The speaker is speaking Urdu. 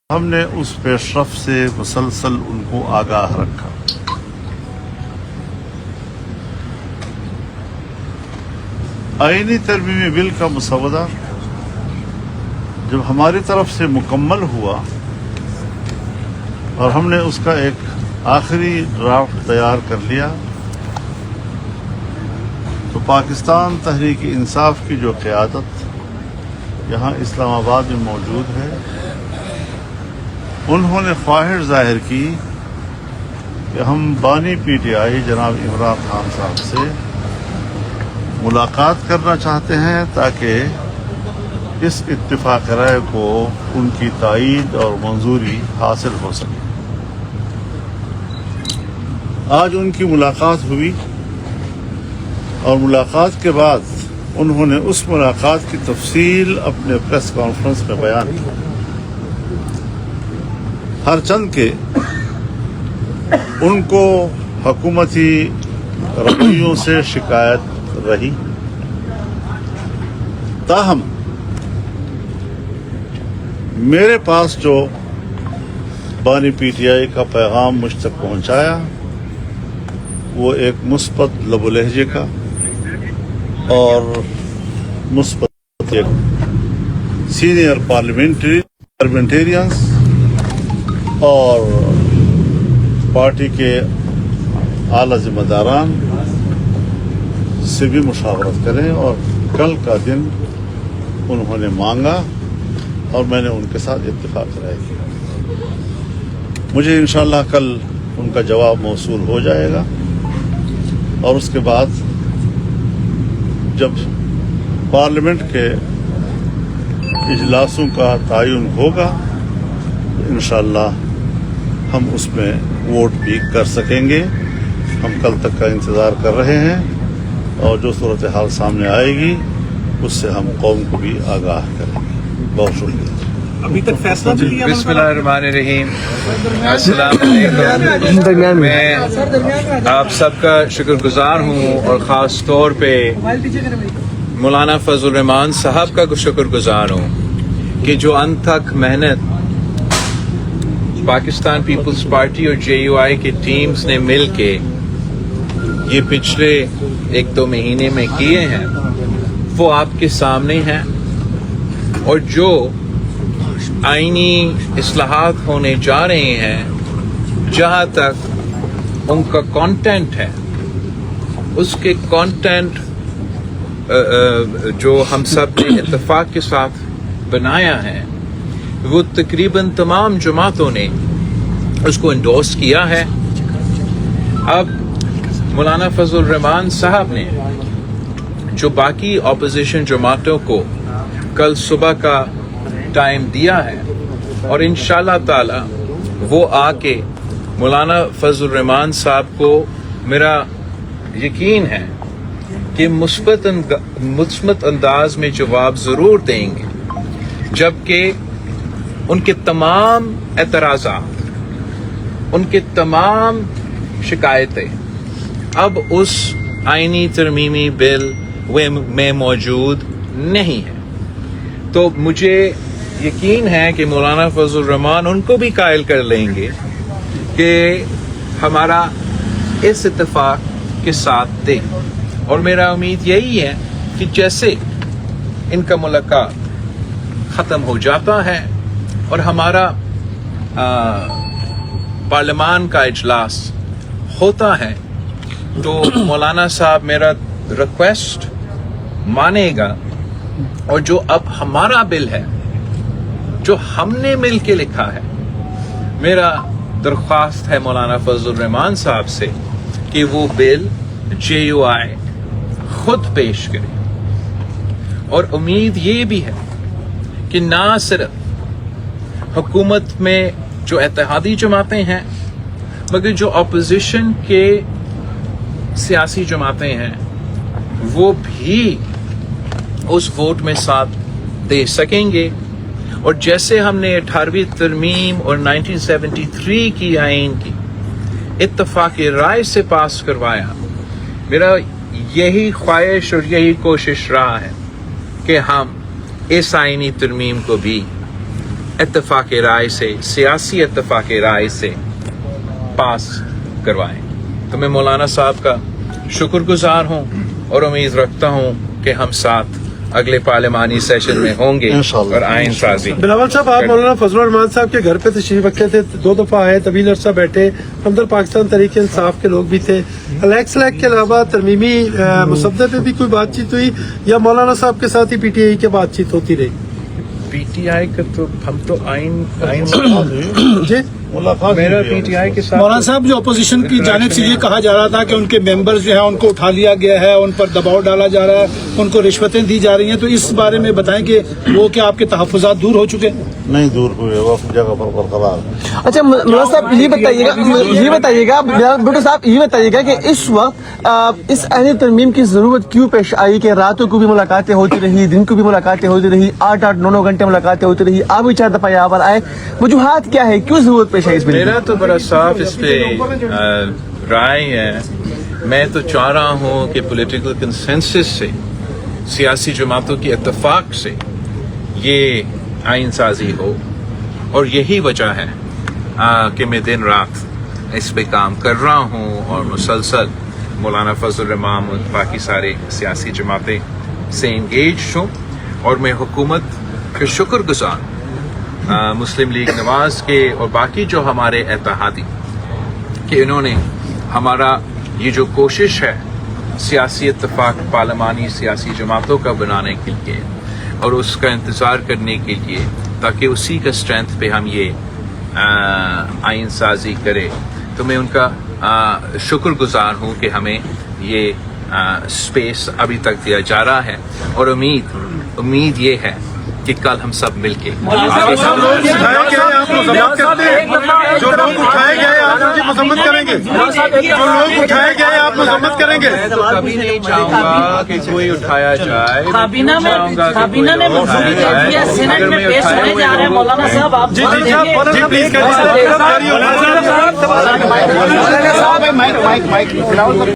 ہم نے اس پیش رفت سے مسلسل ان کو آگاہ رکھا۔ آئینی ترمیمی بل کا مسودہ جب ہماری طرف سے مکمل ہوا اور ہم نے اس کا ایک آخری ڈرافٹ تیار کر لیا تو پاکستان تحریک انصاف کی جو قیادت یہاں اسلام آباد میں موجود ہے، انہوں نے خواہش ظاہر کی کہ ہم بانی پی ٹی آئی جناب عمران خان صاحب سے ملاقات کرنا چاہتے ہیں تاکہ اس اتفاق رائے کو ان کی تائید اور منظوری حاصل ہو سکے۔ آج ان کی ملاقات ہوئی اور ملاقات کے بعد انہوں نے اس ملاقات کی تفصیل اپنے پریس کانفرنس میں بیان کی۔ ہر چند کے ان کو حکومتی رویوں سے شکایت رہی، تاہم میرے پاس جو بانی پی ٹی آئی کا پیغام مجھ تک پہنچایا وہ ایک مثبت لب و لہجے کا اور مثبت سینئر پارلیمنٹیرینز اور پارٹی کے اعلیٰ ذمہ داران سے بھی مشاورت کریں، اور کل کا دن انہوں نے مانگا اور میں نے ان کے ساتھ اتفاق رائے کیا۔ مجھے انشاءاللہ کل ان کا جواب موصول ہو جائے گا اور اس کے بعد جب پارلیمنٹ کے اجلاسوں کا تعین ہوگا تو انشاءاللہ ہم اس میں ووٹ بھی کر سکیں گے۔ ہم کل تک کا انتظار کر رہے ہیں اور جو صورتحال سامنے آئے گی اس سے ہم قوم کو بھی آگاہ کریں گے۔ بہت شکریہ۔ ابھی تک فیصلہ نہیں لیا؟ بسم اللہ الرحمن الرحیم۔ السلام علیکم۔ میں آپ سب کا شکر گزار ہوں اور خاص طور پہ مولانا فضل الرحمان صاحب کا شکر گزار ہوں کہ جو انت تک محنت پاکستان پیپلز پارٹی اور جے یو آئی کی ٹیمز نے مل کے یہ پچھلے 1-2 مہینے میں کیے ہیں وہ آپ کے سامنے ہیں، اور جو آئینی اصلاحات ہونے جا رہے ہیں جہاں تک ان کا کانٹینٹ ہے، اس کے کانٹینٹ جو ہم سب نے اتفاق کے ساتھ بنایا ہے وہ تقریباً تمام جماعتوں نے اس کو انڈورس کیا ہے۔ اب مولانا فضل الرحمان صاحب نے جو باقی اپوزیشن جماعتوں کو کل صبح کا ٹائم دیا ہے، اور انشاءاللہ تعالی وہ آ کے مولانا فضل الرحمان صاحب کو میرا یقین ہے کہ مثبت انداز میں جواب ضرور دیں گے، جبکہ ان کے تمام اعتراضات، ان کے تمام شکایتیں اب اس آئینی ترمیمی بل میں موجود نہیں ہیں۔ تو مجھے یقین ہے کہ مولانا فضل الرحمان ان کو بھی قائل کر لیں گے کہ ہمارا اس اتفاق کے ساتھ دیں، اور میرا امید یہی ہے کہ جیسے ان کا ملاقات ختم ہو جاتا ہے اور ہمارا پارلیمان کا اجلاس ہوتا ہے تو مولانا صاحب میرا ریکویسٹ مانے گا، اور جو اب ہمارا بل ہے جو ہم نے مل کے لکھا ہے، میرا درخواست ہے مولانا فضل الرحمان صاحب سے کہ وہ بل جے یو آئی خود پیش کرے۔ اور امید یہ بھی ہے کہ نہ صرف حکومت میں جو اتحادی جماعتیں ہیں مگر جو اپوزیشن کے سیاسی جماعتیں ہیں وہ بھی اس ووٹ میں ساتھ دے سکیں گے، اور جیسے ہم نے 18ویں ترمیم اور 1973 کی آئین کی اتفاق رائے سے پاس کروایا، میرا یہی خواہش اور یہی کوشش رہا ہے کہ ہم اس آئینی ترمیم کو بھی اتفاق رائے سے, سیاسی اتفاق رائے سے پاس کروائیں. تو میں مولانا صاحب کا شکر گزار ہوں اور امید رکھتا ہوں کہ ہم ساتھ اگلے پارلیمانی سیشن میں ہوں گے انشاءاللہ. اور آئین سازی. بلاول صاحب, آپ مولانا فضل الرحمان صاحب کے گھر پہ تشریف رکھے تھے, 2 دفعہ آئے, طویل عرصہ بیٹھے, ہمدر پاکستان تحریک انصاف کے لوگ بھی تھے. الیکس لیک کے علاوہ ترمیمی مسودے پہ بھی کوئی بات چیت ہوئی یا مولانا صاحب کے ساتھ ہی پی ٹی آئی کی بات چیت ہوتی رہی؟ پی ٹی آئی کا تو ہم تو آئین جی میرا پی ٹی آئی کے ساتھ مولانا صاحب, جو اپوزیشن کی جانب سے یہ کہا جا رہا تھا کہ ان کے ممبرز جو ہیں ان کو اٹھا لیا گیا ہے, ان پر دباؤ ڈالا جا رہا ہے, ان کو رشوتیں دی جا رہی ہیں, تو اس بارے میں بتائیں کہ وہ کیا آپ کے تحفظات دور ہو چکے؟ نہیں دور ہوئے, وہ اپنی جگہ پر برقرار ہے. اچھا مولانا صاحب یہ بتائیے گا بھٹو صاحب یہ بتائیے گا کہ اس وقت اس آئین ترمیم کی ضرورت کیوں پیش آئی کہ راتوں کو بھی ملاقاتیں ہوتی رہی, دن کو بھی ملاقاتیں ہوتی رہی, 8-9 گھنٹے ملاقاتیں ہوتی رہی, آپ بھی 4 دفعہ یہاں پر آئے, وجوہات کیا ہے, کیوں ضرورت پیش آئی اس بل کی؟ میرا تو بڑا صاف اس پہ رائے ہے. میں تو چاہ رہا ہوں کہ پولیٹیکل کنسنسس سے, سیاسی جماعتوں کی اتفاق سے یہ آئین سازی ہو, اور یہی وجہ ہے کہ میں دن رات اس پہ کام کر رہا ہوں اور مسلسل مولانا فضل الرحمان اور باقی سارے سیاسی جماعتیں سے انگیج ہوں. اور میں حکومت کا شکر گزار مسلم لیگ نواز کے اور باقی جو ہمارے اتحادی کہ انہوں نے ہمارا یہ جو کوشش ہے سیاسی اتفاق پارلیمانی سیاسی جماعتوں کا بنانے کے لیے اور اس کا انتظار کرنے کے لیے, تاکہ اسی کا اسٹرینتھ پہ ہم یہ آئین سازی کرے, تو میں ان کا شکر گزار ہوں کہ ہمیں یہ اسپیس ابھی تک دیا جا رہا ہے. اور امید یہ ہے کہ کل ہم سب مل کے جو لوگ اٹھائے گئے آپ ان کی مذمت کریں گے, جو لوگ اٹھائے گئے آپ مذمت کریں گے. میں تو کبھی نہیں چاہوں گا کہ کوئی اٹھایا جائے. کابینہ نے منظوری دے دی ہے, سینٹ میں پیش ہونے جا رہے ہیں. مولانا صاحب آپ جی پلیز